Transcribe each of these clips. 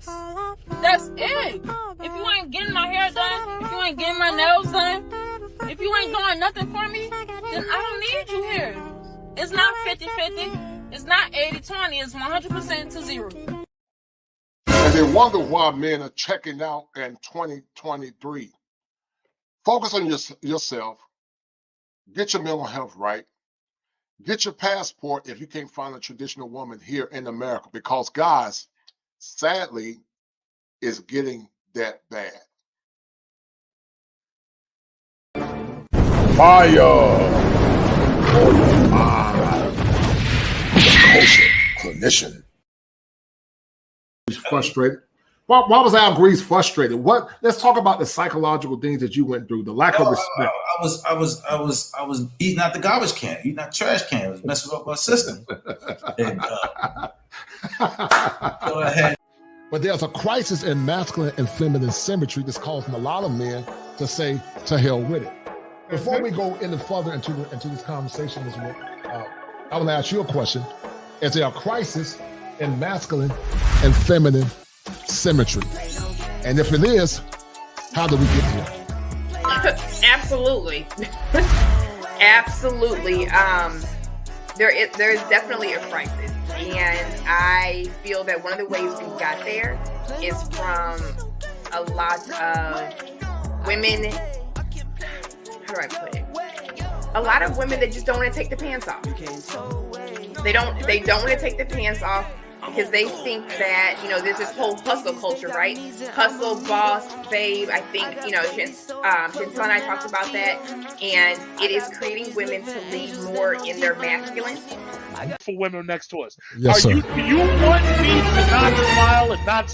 else. That's it. If you ain't getting my hair done, if you ain't getting my nails done, if you ain't doing nothing for me, then I don't need you here. It's not 50-50. It's not 80-20. It's 100% to 0. And they wonder why men are checking out in 2023. Focus on yourself. Get your mental health right. Get your passport if you can't find a traditional woman here in America, because guys, sadly, it's getting that bad. Fire for your mind. Kosherclinician. He's frustrated. Why was Al Grease frustrated? Let's talk about the psychological things that you went through, the lack of respect. I was eating out the garbage can, eating out the trash can. It was messing up my system. And, so I had. But there's a crisis in masculine and feminine symmetry that's causing a lot of men to say, to hell with it. Before we go any further into this conversation, I want to ask you a question. Is there a crisis in masculine and feminine symmetry? And if it is, how do we get here? Absolutely. Absolutely. There's definitely a crisis. And I feel that one of the ways we got there is from a lot of women. How do I put it? A lot of women that just don't want to take the pants off. They don't want to take the pants off because they think that, there's this whole hustle culture, right? Hustle, boss, babe. I think, Chantel and I talked about that. And it is creating women to lead more in their masculine. For women next to us. Yes, sir. You want me to not smile and not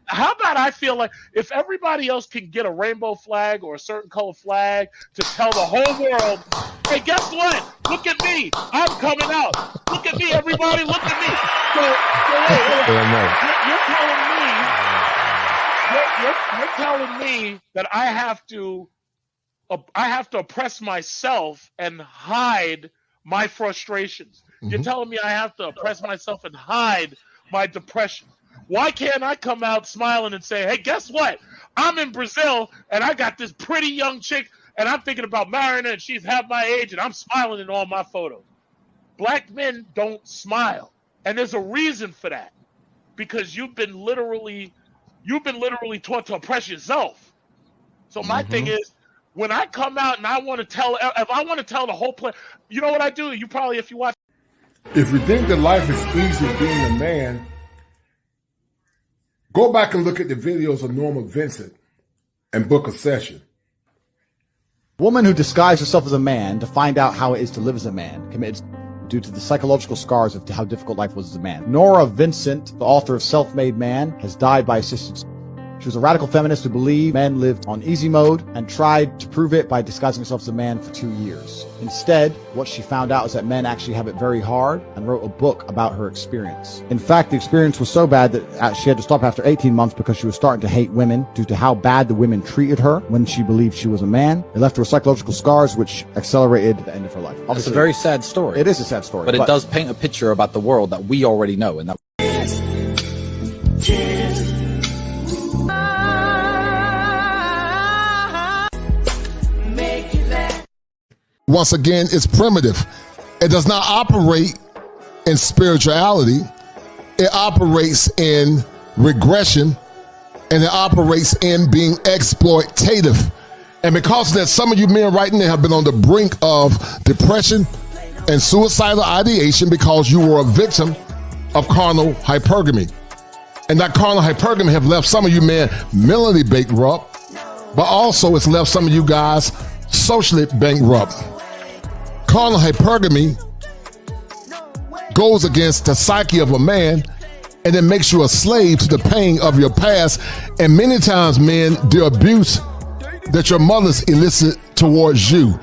how about I feel like if everybody else can get a rainbow flag or a certain color flag to tell the whole world, hey, guess what? Look at me. I'm coming out. Look at me, everybody. Look at me. You're telling me that I have to oppress myself and hide my frustrations. Mm-hmm. You're telling me I have to oppress myself and hide my depression. Why can't I come out smiling and say, hey, guess what? I'm in Brazil and I got this pretty young chick and I'm thinking about marrying her and she's half my age and I'm smiling in all my photos. Black men don't smile. And there's a reason for that. Because you've been literally taught to oppress yourself. So my thing is, when I come out and if I want to tell the whole plan, you know what I do? If you watch. If you think that life is easy being a man, go back and look at the videos of Norma Vincent and book a session. A woman who disguised herself as a man to find out how it is to live as a man committed due to the psychological scars of how difficult life was as a man. Nora Vincent, the author of Self-Made Man, has died by assisted suicide. She was a radical feminist who believed men lived on easy mode and tried to prove it by disguising herself as a man for 2 years. Instead, what she found out is that men actually have it very hard and wrote a book about her experience. In fact, the experience was so bad that she had to stop after 18 months because she was starting to hate women due to how bad the women treated her when she believed she was a man. It left her with psychological scars which accelerated the end of her life. Obviously, it's a very sad story. It is a sad story. But it does paint a picture about the world that we already know. And that Once again, it's primitive. It does not operate in spirituality. It operates in regression, and it operates in being exploitative. And because of that, some of you men right now have been on the brink of depression and suicidal ideation because you were a victim of carnal hypergamy. And that carnal hypergamy have left some of you men mentally bankrupt, but also it's left some of you guys socially bankrupt. Carnal hypergamy goes against the psyche of a man, and it makes you a slave to the pain of your past. And many times, men, the abuse that your mothers elicit towards you.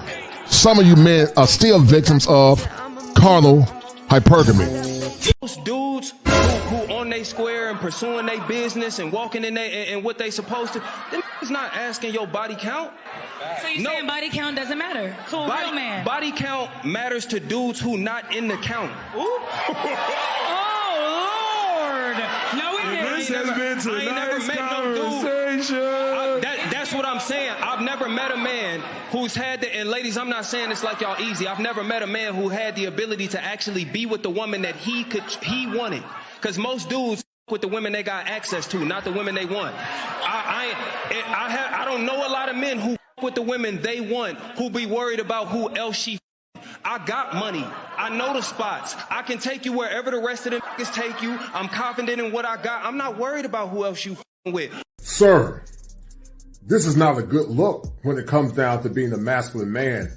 Some of you men are still victims of carnal hypergamy. Those dudes who on they square and pursuing their business and walking in and what they supposed to, them is not asking your body count. So you saying body count doesn't matter to a real man? Body count matters to dudes who not in the count. Oh, Lord. No, it didn't. This has been tonight's conversation. That's what I'm saying. I've never met a man who's had the, and ladies, I'm not saying this like y'all easy. I've never met a man who had the ability to actually be with the woman that he wanted. Because most dudes with the women they got access to, not the women they want. I don't know a lot of men who with the women they want, who be worried about who else she. I got money. I know the spots. I can take you wherever the rest of them niggas take you. I'm confident in what I got. I'm not worried about who else you with. Sir, this is not a good look when it comes down to being a masculine man.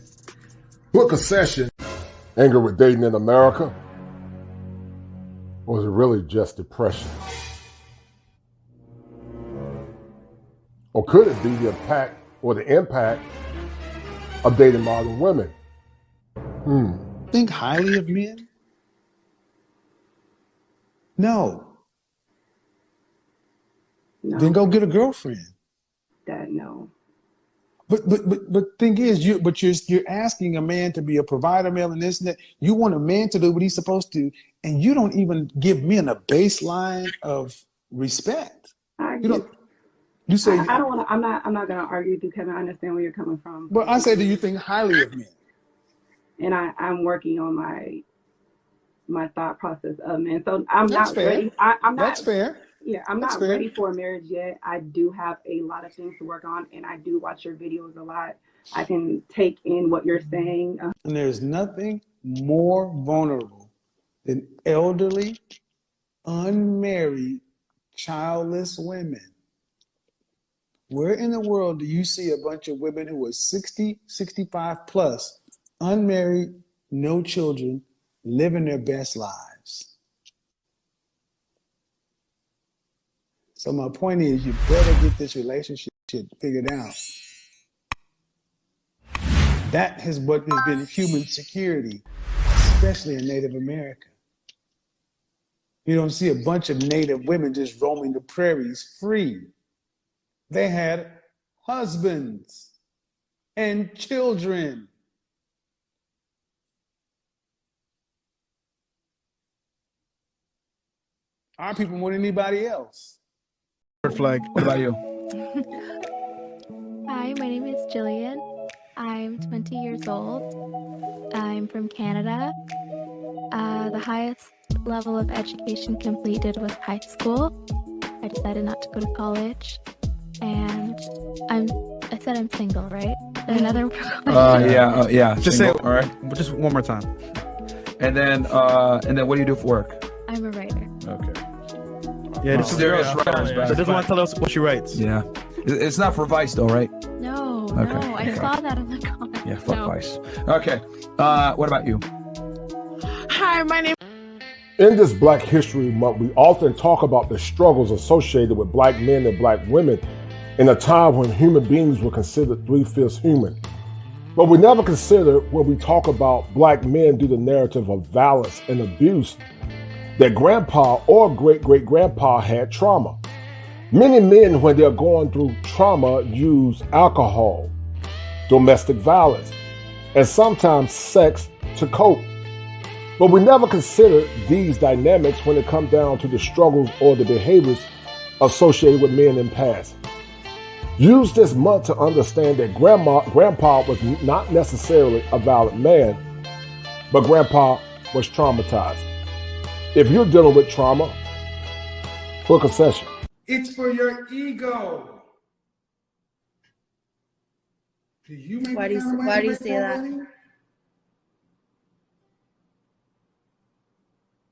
Book a session. Anger with dating in America? Or is it really just depression? Or could it be the impact of dating modern women? Think highly of men? No. Then go get a girlfriend. No. But thing is, you're asking a man to be a provider, male, and this and that. You want a man to do what he's supposed to, and you don't even give men a baseline of respect. You say I don't want to. I'm not going to argue with you, Kevin. I understand where you're coming from. But I say, do you think highly of men? And I'm working on my thought process of men. So I'm not ready. I'm not. That's fair. Yeah, I'm not ready for a marriage yet. I do have a lot of things to work on, and I do watch your videos a lot. I can take in what you're saying. And there's nothing more vulnerable than elderly, unmarried, childless women. Where in the world do you see a bunch of women who are 60, 65 plus, unmarried, no children, living their best lives? So my point is, you better get this relationship figured out. That is what has been human security, especially in Native America. You don't see a bunch of Native women just roaming the prairies free. They had husbands and children. Our people more than anybody else. Flag. What about you? Hi, my name is Jillian. I'm 20 years old. I'm from Canada. The highest level of education completed was high school. I decided not to go to college. And I said I'm single, right? Another yeah. Just single. say it, all right? Just one more time. And then what do you do for work? I'm a writer. Okay. Yeah, this is serious writers. So doesn't want to tell us what she writes. Yeah. It's not for Vice though, right? No, Okay. no. I saw that in the comments. Yeah, fuck No. Vice. Okay. What about you? Hi, my name. In this Black History Month, we often talk about the struggles associated with Black men and Black women in a time when human beings were considered 3/5 human. But we never consider when we talk about Black men through the narrative of violence and abuse that grandpa or great-great-grandpa had trauma. Many men, when they're going through trauma, use alcohol, domestic violence, and sometimes sex to cope. But we never consider these dynamics when it comes down to the struggles or the behaviors associated with men in the past. Use this month to understand that grandpa was not necessarily a violent man, but grandpa was traumatized. If you're dealing with trauma, book a session. It's for your ego. Do you make Why do you say that?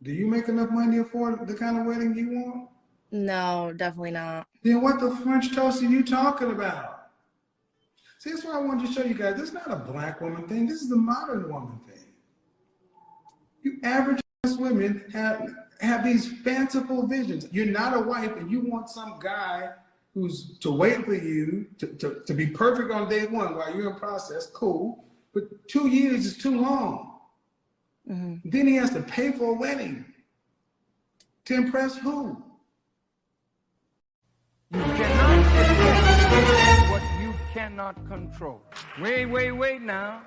Do you make enough money to afford the kind of wedding you want? No, definitely not. Then what the French toast are you talking about? See, that's what I wanted to show you guys. This is not a Black woman thing. This is the modern woman thing. You average women have these fanciful visions. You're not a wife and you want some guy who's to wait for you to be perfect on day one while you're in process. Cool. But 2 years is too long. Mm-hmm. Then he has to pay for a wedding. To impress who? You cannot forget what you cannot control. Wait now.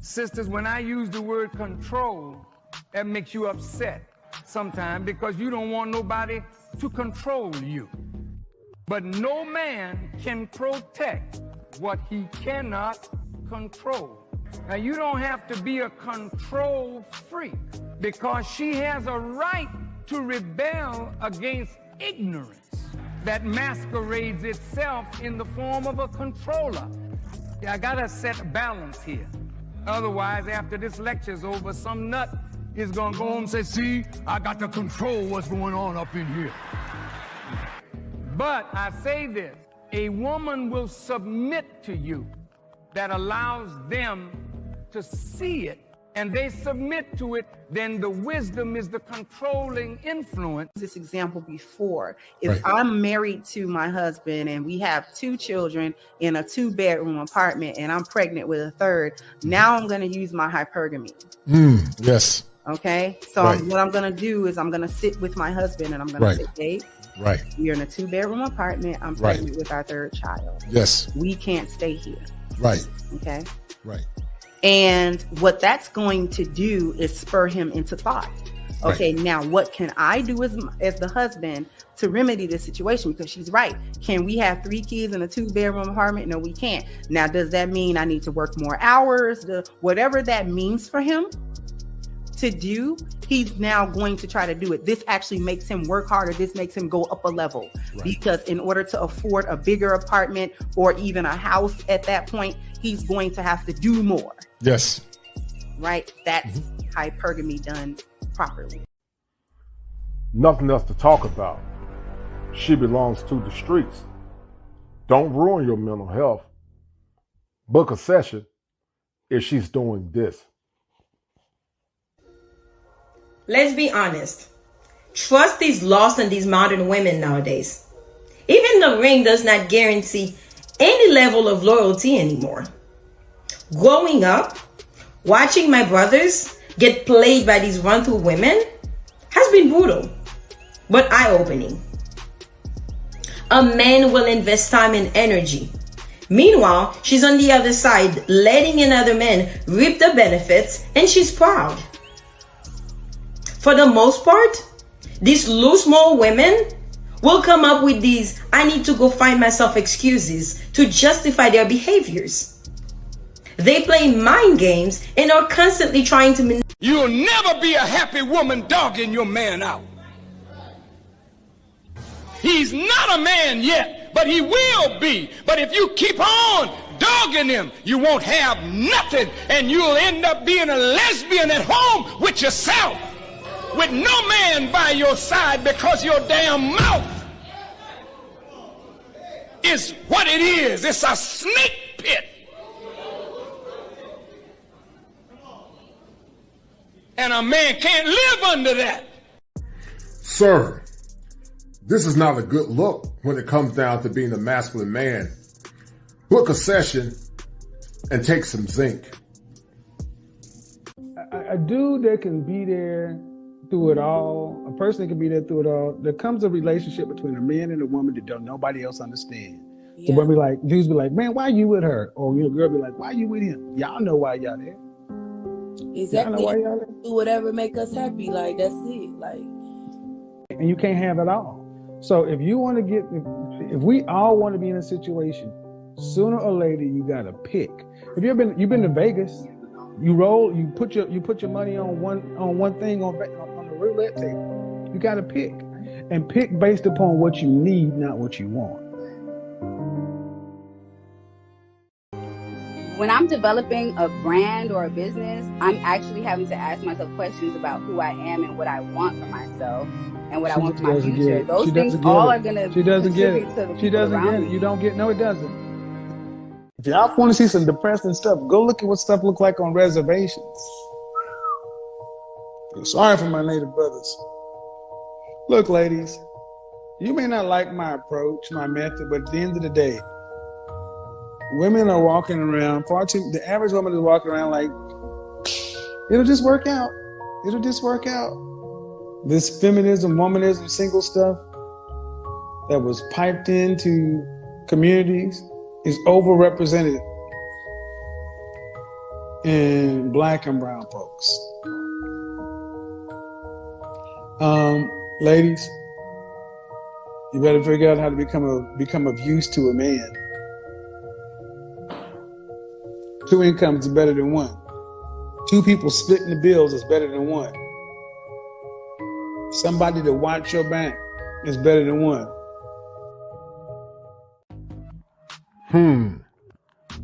Sisters, when I use the word control, that makes you upset. sometimes because you don't want nobody to control you. But no man can protect what he cannot control. Now, you don't have to be a control freak because she has a right to rebel against ignorance that masquerades itself in the form of a controller. I gotta set a balance here. Otherwise, after this lecture's over, some nut is gonna go home and say, see, I got to control what's going on up in here. But I say this, a woman will submit to you that allows them to see it, and they submit to it, then the wisdom is the controlling influence. This example before, if I'm married to my husband and we have 2 children in a 2-bedroom apartment and I'm pregnant with a 3rd, now I'm going to use my hypergamy. Yes. Okay. So what I'm going to do is I'm going to sit with my husband and I'm going to say, babe, you're in a 2-bedroom apartment. I'm pregnant with our 3rd child. Yes. We can't stay here. Right. Okay. Right. And what that's going to do is spur him into thought. Okay, now what can I do as the husband to remedy this situation? Because she's right. Can we have 3 kids in a 2-bedroom apartment? No, we can't. Now, does that mean I need to work more hours? Whatever that means for him to do, he's now going to try to do it. This actually makes him work harder. This makes him go up a level because in order to afford a bigger apartment or even a house at that point, he's going to have to do more. Yes. Right? That's hypergamy done properly. Nothing else to talk about. She belongs to the streets. Don't ruin your mental health. Book a session if she's doing this. Let's be honest. Trust is lost in these modern women nowadays. Even the ring does not guarantee any level of loyalty anymore. Growing up, watching my brothers get played by these run-through women has been brutal, but eye-opening. A man will invest time and energy. Meanwhile, she's on the other side, letting another man reap the benefits, and she's proud. For the most part, these loose moral women will come up with these I need to go find myself excuses to justify their behaviors. They play mind games and are constantly trying to manipulate. You'll never be a happy woman dogging your man out. He's not a man yet, but he will be. But if you keep on dogging him, you won't have nothing, and you'll end up being a lesbian at home with yourself, with no man by your side because your damn mouth is what it is. It's a snake pit. And a man can't live under that. Sir, this is not a good look when it comes down to being a masculine man. Book a session and take some zinc. A dude that can be there through it all, a person that can be there through it all, there comes a relationship between a man and a woman that don't nobody else understand. So when dudes be like, man, why you with her? Or girl be like, why you with him? Y'all know why y'all there. Exactly. Do whatever make us happy. Like, that's it. Like, and you can't have it all. So if you want to get, if we all want to be in a situation, sooner or later you gotta pick. If you've been to Vegas, you roll, you put your money on one thing on the roulette table. You gotta pick, and pick based upon what you need, not what you want. When I'm developing a brand or a business, I'm actually having to ask myself questions about who I am and what I want for myself and what I want for my future. Those things all are going to contribute to the people around me. You don't get, no, it doesn't. If y'all want to see some depressing stuff, go look at what stuff looks like on reservations. I'm sorry for my native brothers. Look, ladies, you may not like my approach, my method, but at the end of the day, women are walking around, the average woman is walking around like, it'll just work out. It'll just work out. This feminism, womanism, single stuff that was piped into communities is overrepresented in Black and brown folks. Ladies, you better figure out how to become of use to a man. 2 incomes is better than 1. 2 people splitting the bills is better than 1. Somebody to watch your back is better than 1.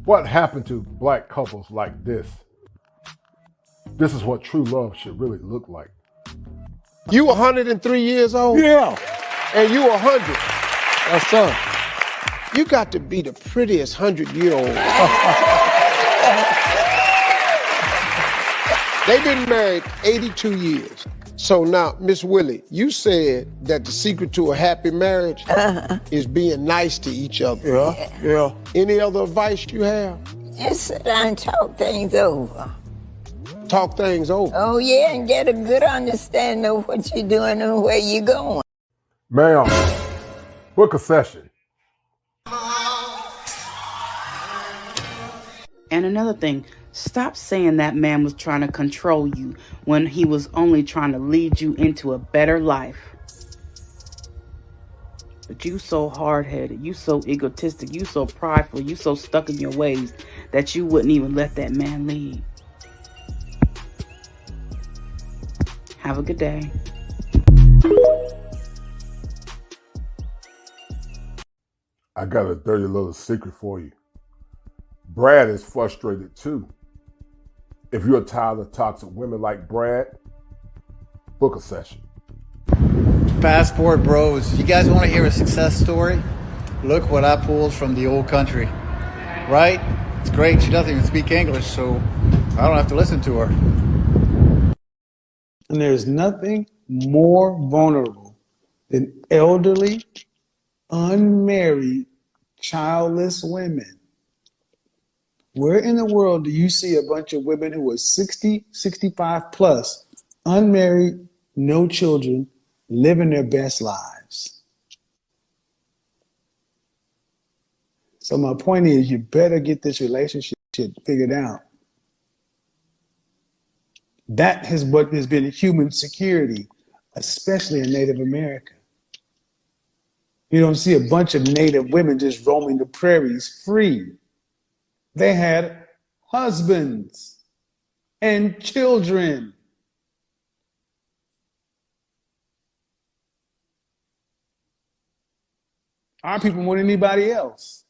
What happened to black couples like this? This is what true love should really look like. You 103 years old? Yeah. And you 100? That's up. You got to be the prettiest 100-year-old. They've been married 82 years. So now, Miss Willie, you said that the secret to a happy marriage is being nice to each other. Yeah. Any other advice you have? Just sit down and talk things over. Talk things over? Oh, yeah, and get a good understanding of what you're doing and where you're going. Ma'am, book a session. And another thing, stop saying that man was trying to control you when he was only trying to lead you into a better life. But you so hard-headed, you so egotistic, you so prideful, you so stuck in your ways that you wouldn't even let that man lead. Have a good day. I got a dirty little secret for you. Brad is frustrated too. If you're tired of toxic women like Brad, book a session. Passport bros, you guys want to hear a success story? Look what I pulled from the old country. Right? It's great. She doesn't even speak English, so I don't have to listen to her. And there's nothing more vulnerable than elderly, unmarried, childless women. Where in the world do you see a bunch of women who are 60, 65 plus, unmarried, no children, living their best lives? So my point is, you better get this relationship shit figured out. That is what has been human security, especially in Native America. You don't see a bunch of Native women just roaming the prairies free. They had husbands and children. Our people more than anybody else.